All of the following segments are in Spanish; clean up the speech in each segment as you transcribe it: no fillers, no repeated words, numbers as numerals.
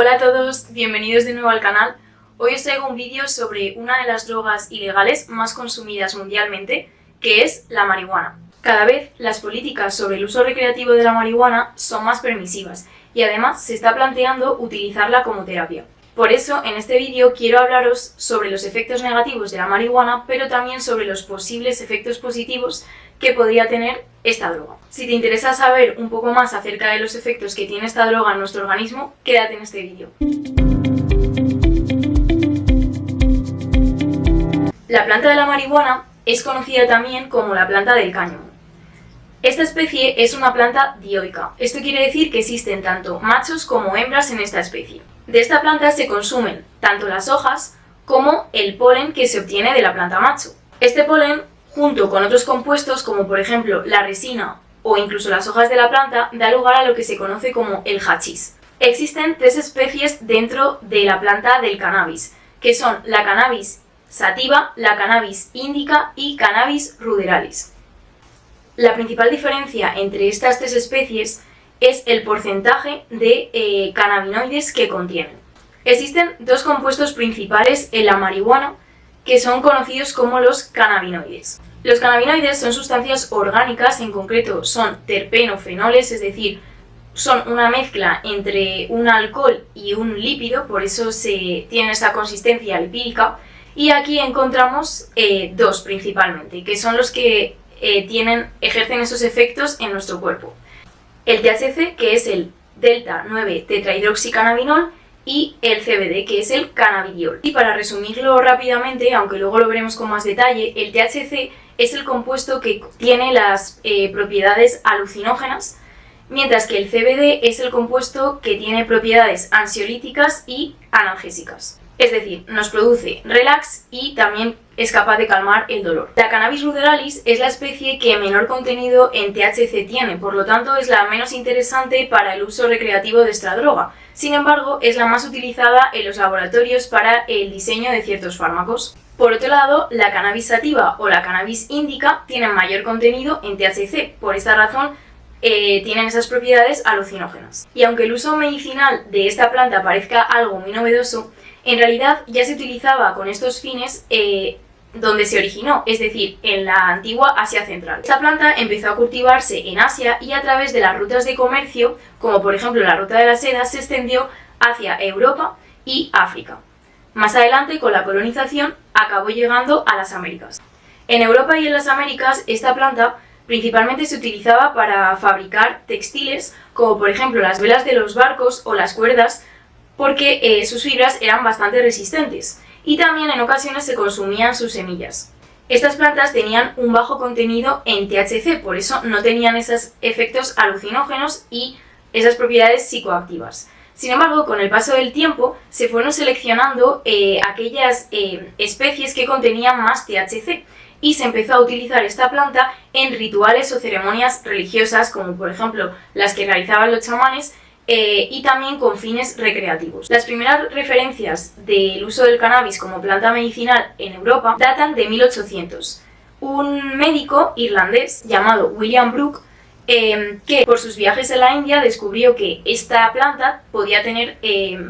Hola a todos, bienvenidos de nuevo al canal. Hoy os traigo un vídeo sobre una de las drogas ilegales más consumidas mundialmente, que es la marihuana. Cada vez las políticas sobre el uso recreativo de la marihuana son más permisivas y además se está planteando utilizarla como terapia. Por eso en este vídeo quiero hablaros sobre los efectos negativos de la marihuana, pero también sobre los posibles efectos positivos que podría tener esta droga. Si te interesa saber un poco más acerca de los efectos que tiene esta droga en nuestro organismo, quédate en este vídeo. La planta de la marihuana es conocida también como la planta del cáñamo. Esta especie es una planta dioica. Esto quiere decir que existen tanto machos como hembras en esta especie. De esta planta se consumen tanto las hojas como el polen que se obtiene de la planta macho. Este polen, junto con otros compuestos como por ejemplo la resina o incluso las hojas de la planta, da lugar a lo que se conoce como el hachís. Existen tres especies dentro de la planta del cannabis, que son la cannabis sativa, la cannabis indica y cannabis ruderalis. La principal diferencia entre estas tres especies es el porcentaje de cannabinoides que contienen. Existen dos compuestos principales en la marihuana que son conocidos como los cannabinoides. Los cannabinoides son sustancias orgánicas, en concreto son terpenofenoles, es decir, son una mezcla entre un alcohol y un lípido, por eso tienen esa consistencia lipídica, y aquí encontramos dos principalmente, que son los que ejercen esos efectos en nuestro cuerpo. El THC, que es el delta 9 tetrahidroxicannabinol, y el CBD, que es el cannabidiol. Y para resumirlo rápidamente, aunque luego lo veremos con más detalle, el THC es el compuesto que tiene las propiedades alucinógenas, mientras que el CBD es el compuesto que tiene propiedades ansiolíticas y analgésicas. Es decir, nos produce relax y también es capaz de calmar el dolor. La cannabis ruderalis es la especie que menor contenido en THC tiene, por lo tanto es la menos interesante para el uso recreativo de esta droga. Sin embargo, es la más utilizada en los laboratorios para el diseño de ciertos fármacos. Por otro lado, la cannabis sativa o la cannabis indica tienen mayor contenido en THC, por esta razón tienen esas propiedades alucinógenas. Y aunque el uso medicinal de esta planta parezca algo muy novedoso, en realidad ya se utilizaba con estos fines donde se originó, es decir, en la antigua Asia Central. Esta planta empezó a cultivarse en Asia y a través de las rutas de comercio, como por ejemplo la ruta de la seda, se extendió hacia Europa y África. Más adelante, con la colonización, acabó llegando a las Américas. En Europa y en las Américas, esta planta principalmente se utilizaba para fabricar textiles, como por ejemplo las velas de los barcos o las cuerdas, porque sus fibras eran bastante resistentes y también en ocasiones se consumían sus semillas. Estas plantas tenían un bajo contenido en THC, por eso no tenían esos efectos alucinógenos y esas propiedades psicoactivas. Sin embargo, con el paso del tiempo se fueron seleccionando aquellas especies que contenían más THC y se empezó a utilizar esta planta en rituales o ceremonias religiosas, como por ejemplo las que realizaban los chamanes, y también con fines recreativos. Las primeras referencias del uso del cannabis como planta medicinal en Europa datan de 1800. Un médico irlandés llamado William Brooke, que por sus viajes en la India descubrió que esta planta podía tener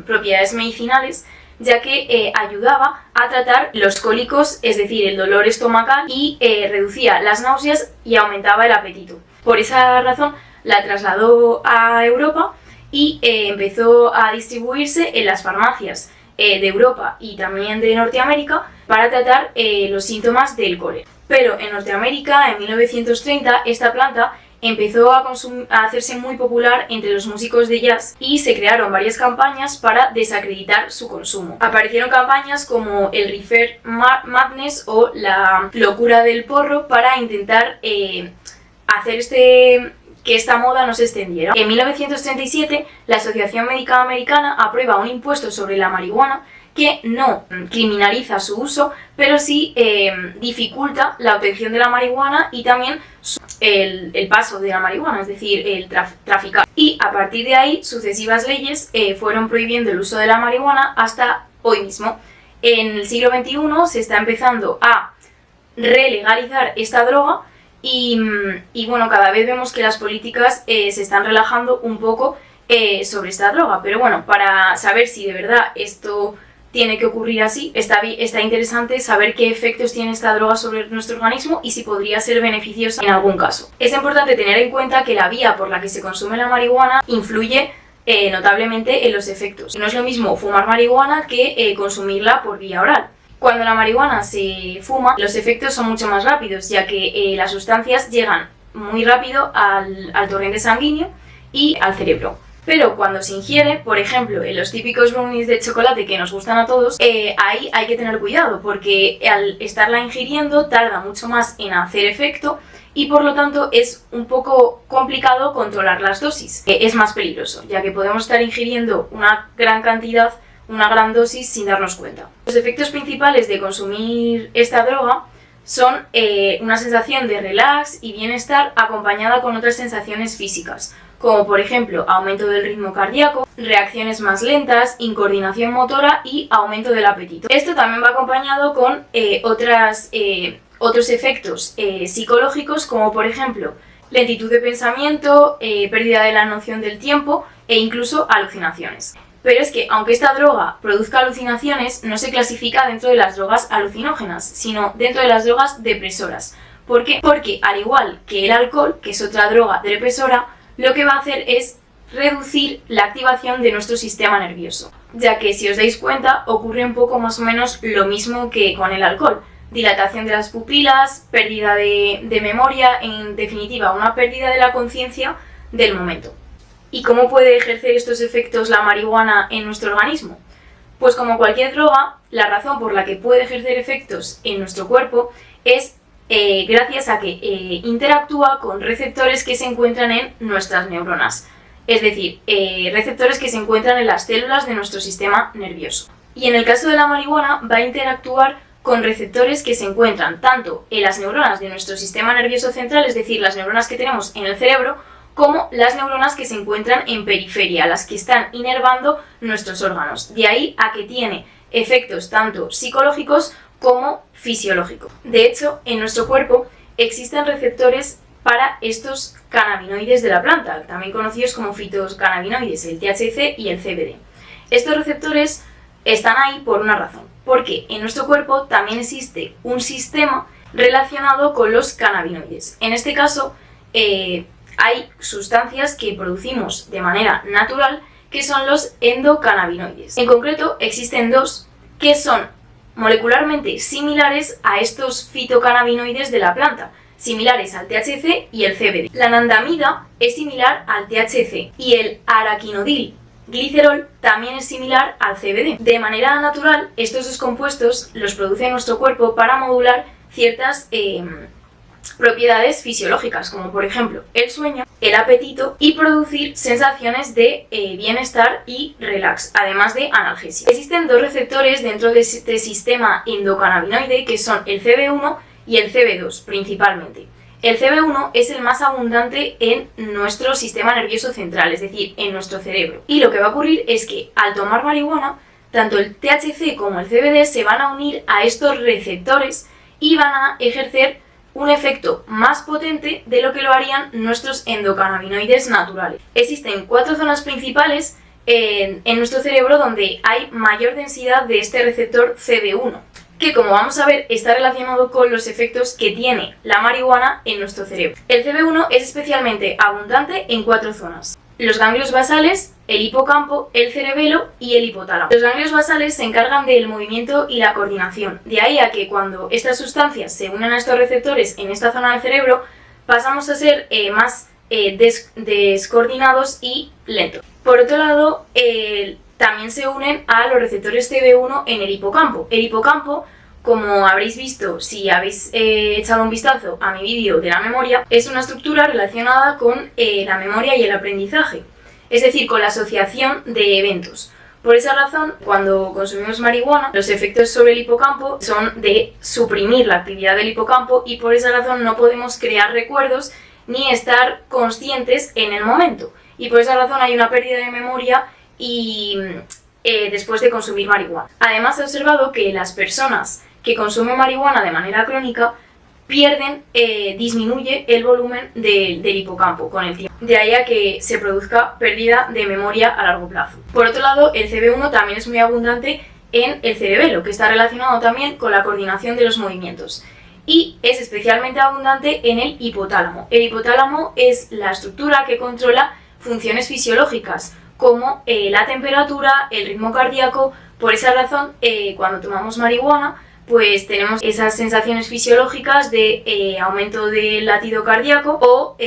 propiedades medicinales, ya que ayudaba a tratar los cólicos, es decir, el dolor estomacal, y reducía las náuseas y aumentaba el apetito. Por esa razón la trasladó a Europa y empezó a distribuirse en las farmacias de Europa y también de Norteamérica para tratar los síntomas del cólera. Pero en Norteamérica, en 1930, esta planta empezó a hacerse muy popular entre los músicos de jazz y se crearon varias campañas para desacreditar su consumo. Aparecieron campañas como el Reefer Madness o la locura del porro para intentar hacer que esta moda no se extendiera. En 1937, la Asociación Médica Americana aprueba un impuesto sobre la marihuana que no criminaliza su uso, pero sí dificulta la obtención de la marihuana y también el paso de la marihuana, es decir, el traficar. Y a partir de ahí, sucesivas leyes fueron prohibiendo el uso de la marihuana hasta hoy mismo. En el siglo XXI se está empezando a relegalizar esta droga y bueno, cada vez vemos que las políticas se están relajando un poco sobre esta droga. Pero bueno, para saber si de verdad esto tiene que ocurrir así, está interesante saber qué efectos tiene esta droga sobre nuestro organismo y si podría ser beneficiosa en algún caso. Es importante tener en cuenta que la vía por la que se consume la marihuana influye notablemente en los efectos. No es lo mismo fumar marihuana que consumirla por vía oral. Cuando la marihuana se fuma, los efectos son mucho más rápidos, ya que las sustancias llegan muy rápido al torrente sanguíneo y al cerebro. Pero cuando se ingiere, por ejemplo, en los típicos brownies de chocolate que nos gustan a todos, ahí hay que tener cuidado, porque al estarla ingiriendo tarda mucho más en hacer efecto y por lo tanto es un poco complicado controlar las dosis. Es más peligroso, ya que podemos estar ingiriendo una gran dosis sin darnos cuenta. Los efectos principales de consumir esta droga son una sensación de relax y bienestar acompañada con otras sensaciones físicas, como por ejemplo aumento del ritmo cardíaco, reacciones más lentas, incoordinación motora y aumento del apetito. Esto también va acompañado con otros efectos psicológicos, como por ejemplo lentitud de pensamiento, pérdida de la noción del tiempo e incluso alucinaciones. Pero es que, aunque esta droga produzca alucinaciones, no se clasifica dentro de las drogas alucinógenas, sino dentro de las drogas depresoras. ¿Por qué? Porque, al igual que el alcohol, que es otra droga depresora, lo que va a hacer es reducir la activación de nuestro sistema nervioso. Ya que, si os dais cuenta, ocurre un poco más o menos lo mismo que con el alcohol. Dilatación de las pupilas, pérdida de memoria, en definitiva, una pérdida de la conciencia del momento. ¿Y cómo puede ejercer estos efectos la marihuana en nuestro organismo? Pues como cualquier droga, la razón por la que puede ejercer efectos en nuestro cuerpo es gracias a que interactúa con receptores que se encuentran en nuestras neuronas, es decir, receptores que se encuentran en las células de nuestro sistema nervioso. Y en el caso de la marihuana va a interactuar con receptores que se encuentran tanto en las neuronas de nuestro sistema nervioso central, es decir, las neuronas que tenemos en el cerebro, como las neuronas que se encuentran en periferia, las que están inervando nuestros órganos. De ahí a que tiene efectos tanto psicológicos como fisiológicos. De hecho, en nuestro cuerpo existen receptores para estos cannabinoides de la planta, también conocidos como fitocannabinoides, el THC y el CBD. Estos receptores están ahí por una razón, porque en nuestro cuerpo también existe un sistema relacionado con los cannabinoides. En este caso, hay sustancias que producimos de manera natural que son los endocannabinoides. En concreto, existen dos que son molecularmente similares a estos fitocannabinoides de la planta, similares al THC y el CBD. La anandamida es similar al THC y el araquinodil glicerol también es similar al CBD. De manera natural, estos dos compuestos los produce nuestro cuerpo para modular ciertas propiedades fisiológicas, como por ejemplo el sueño, el apetito y producir sensaciones de bienestar y relax, además de analgesia. Existen dos receptores dentro de este sistema endocannabinoide que son el CB1 y el CB2 principalmente. El CB1 es el más abundante en nuestro sistema nervioso central, es decir, en nuestro cerebro. Y lo que va a ocurrir es que al tomar marihuana, tanto el THC como el CBD se van a unir a estos receptores y van a ejercer un efecto más potente de lo que lo harían nuestros endocannabinoides naturales. Existen 4 zonas principales en nuestro cerebro donde hay mayor densidad de este receptor CB1, que como vamos a ver está relacionado con los efectos que tiene la marihuana en nuestro cerebro. El CB1 es especialmente abundante en 4 zonas: los ganglios basales, el hipocampo, el cerebelo y el hipotálamo. Los ganglios basales se encargan del movimiento y la coordinación, de ahí a que cuando estas sustancias se unen a estos receptores en esta zona del cerebro pasamos a ser más descoordinados y lentos. Por otro lado, también se unen a los receptores CB1 en el hipocampo. El hipocampo, como habréis visto si habéis echado un vistazo a mi vídeo de la memoria, es una estructura relacionada con la memoria y el aprendizaje, es decir, con la asociación de eventos. Por esa razón, cuando consumimos marihuana, los efectos sobre el hipocampo son de suprimir la actividad del hipocampo y por esa razón no podemos crear recuerdos ni estar conscientes en el momento. Y por esa razón hay una pérdida de memoria y después de consumir marihuana. Además, he observado que las personas que consumen marihuana de manera crónica disminuye el volumen del hipocampo con el tiempo. De ahí a que se produzca pérdida de memoria a largo plazo. Por otro lado, el CB1 también es muy abundante en el cerebelo, que está relacionado también con la coordinación de los movimientos. Y es especialmente abundante en el hipotálamo. El hipotálamo es la estructura que controla funciones fisiológicas, como la temperatura, el ritmo cardíaco. Por esa razón, cuando tomamos marihuana, pues tenemos esas sensaciones fisiológicas de aumento del latido cardíaco o,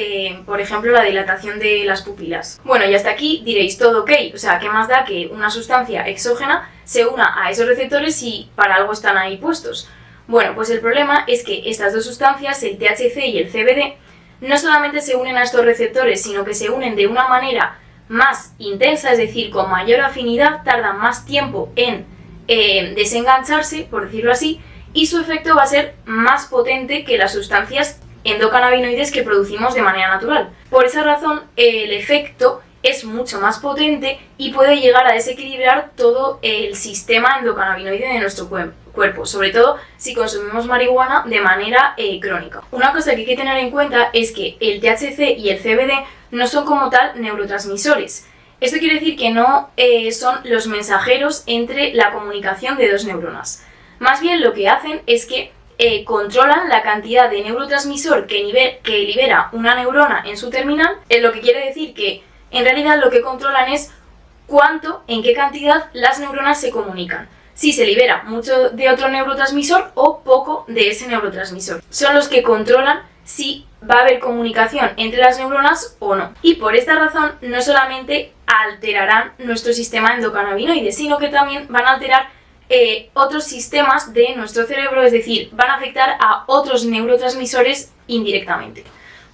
por ejemplo, la dilatación de las pupilas. Bueno, y hasta aquí diréis todo ok, o sea, ¿qué más da que una sustancia exógena se una a esos receptores si para algo están ahí puestos? Bueno, pues el problema es que estas dos sustancias, el THC y el CBD, no solamente se unen a estos receptores, sino que se unen de una manera más intensa, es decir, con mayor afinidad, tardan más tiempo en desengancharse, por decirlo así, y su efecto va a ser más potente que las sustancias endocannabinoides que producimos de manera natural. Por esa razón, el efecto es mucho más potente y puede llegar a desequilibrar todo el sistema endocannabinoide de nuestro cuerpo, sobre todo si consumimos marihuana de manera crónica. Una cosa que hay que tener en cuenta es que el THC y el CBD no son como tal neurotransmisores. Esto quiere decir que no son los mensajeros entre la comunicación de dos neuronas. Más bien lo que hacen es que controlan la cantidad de neurotransmisor que libera una neurona en su terminal, lo que quiere decir que en realidad lo que controlan es cuánto, en qué cantidad las neuronas se comunican. Si se libera mucho de otro neurotransmisor o poco de ese neurotransmisor. Son los que controlan si va a haber comunicación entre las neuronas o no. Y por esta razón no solamente alterarán nuestro sistema endocannabinoide, sino que también van a alterar otros sistemas de nuestro cerebro, es decir, van a afectar a otros neurotransmisores indirectamente.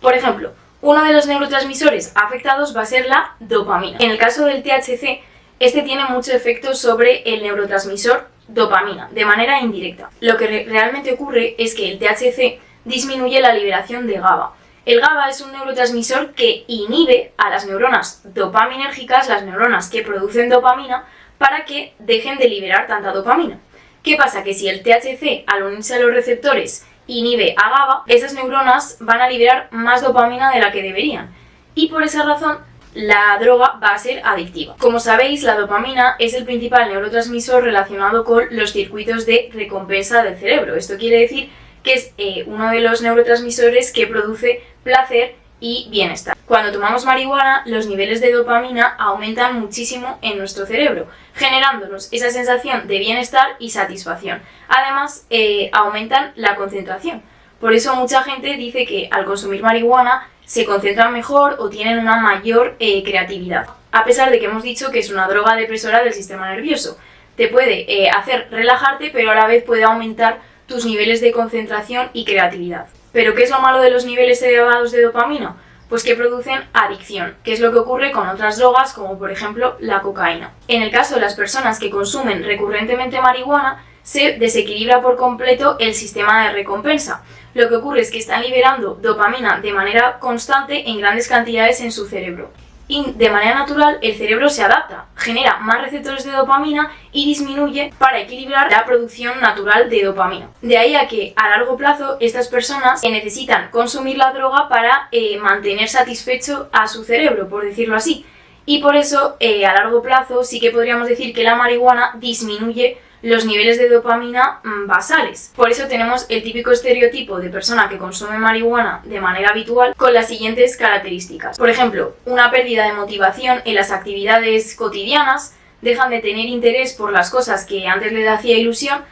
Por ejemplo, uno de los neurotransmisores afectados va a ser la dopamina. En el caso del THC, este tiene mucho efecto sobre el neurotransmisor dopamina, de manera indirecta. Lo que realmente ocurre es que el THC disminuye la liberación de GABA. El GABA es un neurotransmisor que inhibe a las neuronas dopaminérgicas, las neuronas que producen dopamina, para que dejen de liberar tanta dopamina. ¿Qué pasa? Que si el THC, al unirse a los receptores, inhibe a GABA, esas neuronas van a liberar más dopamina de la que deberían. Y por esa razón, la droga va a ser adictiva. Como sabéis, la dopamina es el principal neurotransmisor relacionado con los circuitos de recompensa del cerebro. Esto quiere decir que es uno de los neurotransmisores que produce placer y bienestar. Cuando tomamos marihuana, los niveles de dopamina aumentan muchísimo en nuestro cerebro, generándonos esa sensación de bienestar y satisfacción. Además, aumentan la concentración. Por eso mucha gente dice que al consumir marihuana se concentran mejor o tienen una mayor creatividad. A pesar de que hemos dicho que es una droga depresora del sistema nervioso. Te puede hacer relajarte, pero a la vez puede aumentar tus niveles de concentración y creatividad. ¿Pero qué es lo malo de los niveles elevados de dopamina? Pues que producen adicción, que es lo que ocurre con otras drogas como por ejemplo la cocaína. En el caso de las personas que consumen recurrentemente marihuana, se desequilibra por completo el sistema de recompensa. Lo que ocurre es que están liberando dopamina de manera constante en grandes cantidades en su cerebro. Y de manera natural el cerebro se adapta, genera más receptores de dopamina y disminuye para equilibrar la producción natural de dopamina. De ahí a que a largo plazo estas personas necesitan consumir la droga para mantener satisfecho a su cerebro, por decirlo así. Y por eso a largo plazo sí que podríamos decir que la marihuana disminuye los niveles de dopamina basales. Por eso tenemos el típico estereotipo de persona que consume marihuana de manera habitual con las siguientes características. Por ejemplo, una pérdida de motivación en las actividades cotidianas, dejan de tener interés por las cosas que antes les hacía ilusión,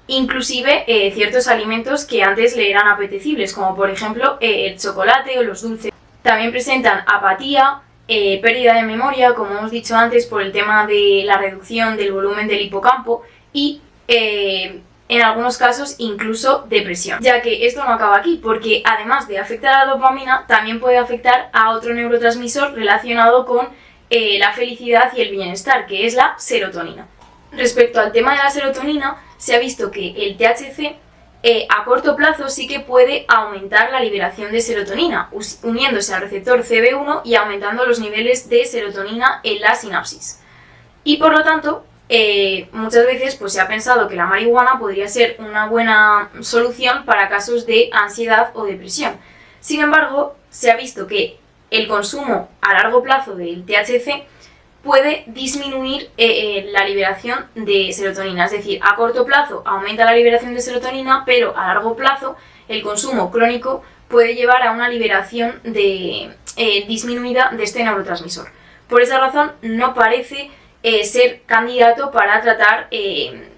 inclusive ciertos alimentos que antes le eran apetecibles, como por ejemplo el chocolate o los dulces. También presentan apatía, pérdida de memoria, como hemos dicho antes, por el tema de la reducción del volumen del hipocampo, y en algunos casos incluso depresión. Ya que esto no acaba aquí, porque además de afectar a la dopamina, también puede afectar a otro neurotransmisor relacionado con la felicidad y el bienestar, que es la serotonina. Respecto al tema de la serotonina, se ha visto que el THC a corto plazo sí que puede aumentar la liberación de serotonina, uniéndose al receptor CB1 y aumentando los niveles de serotonina en la sinapsis. Y por lo tanto, muchas veces pues, se ha pensado que la marihuana podría ser una buena solución para casos de ansiedad o depresión. Sin embargo, se ha visto que el consumo a largo plazo del THC puede disminuir la liberación de serotonina, es decir, a corto plazo aumenta la liberación de serotonina, pero a largo plazo el consumo crónico puede llevar a una liberación disminuida de este neurotransmisor. Por esa razón no parece ser candidato para tratar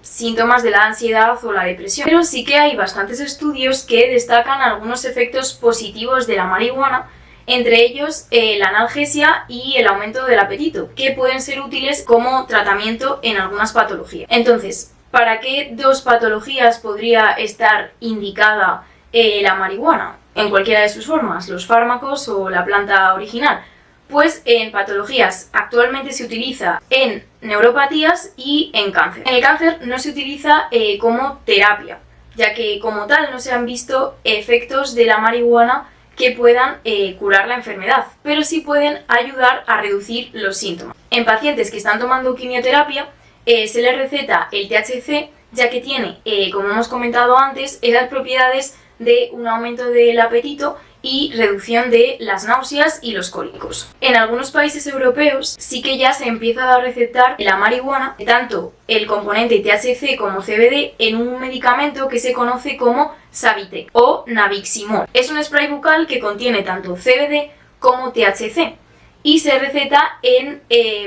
síntomas de la ansiedad o la depresión. Pero sí que hay bastantes estudios que destacan algunos efectos positivos de la marihuana, entre ellos la analgesia y el aumento del apetito, que pueden ser útiles como tratamiento en algunas patologías. Entonces, ¿para qué dos patologías podría estar indicada la marihuana? En cualquiera de sus formas, los fármacos o la planta original. Pues en patologías actualmente se utiliza en neuropatías y en cáncer. En el cáncer no se utiliza como terapia, ya que como tal no se han visto efectos de la marihuana que puedan curar la enfermedad, pero sí pueden ayudar a reducir los síntomas. En pacientes que están tomando quimioterapia se les receta el THC, ya que tiene, como hemos comentado antes, esas propiedades de un aumento del apetito y reducción de las náuseas y los cólicos. En algunos países europeos sí que ya se empieza a recetar la marihuana, tanto el componente THC como CBD, en un medicamento que se conoce como Savitec o Nabiximol. Es un spray bucal que contiene tanto CBD como THC y se receta en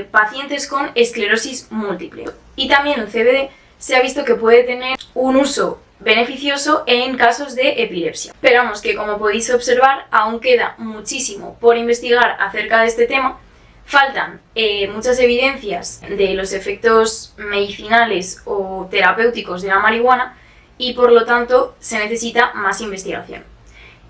pacientes con esclerosis múltiple. Y también el CBD se ha visto que puede tener un uso beneficioso en casos de epilepsia. Pero vamos, que como podéis observar, aún queda muchísimo por investigar acerca de este tema. Faltan muchas evidencias de los efectos medicinales o terapéuticos de la marihuana y por lo tanto se necesita más investigación.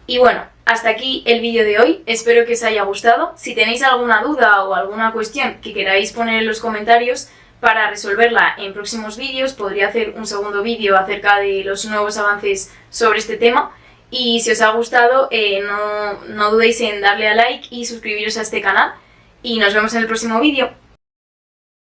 Y bueno, hasta aquí el vídeo de hoy, espero que os haya gustado. Si tenéis alguna duda o alguna cuestión que queráis poner en los comentarios, para resolverla en próximos vídeos podría hacer un segundo vídeo acerca de los nuevos avances sobre este tema. Y si os ha gustado, no dudéis en darle a like y suscribiros a este canal. Y nos vemos en el próximo vídeo.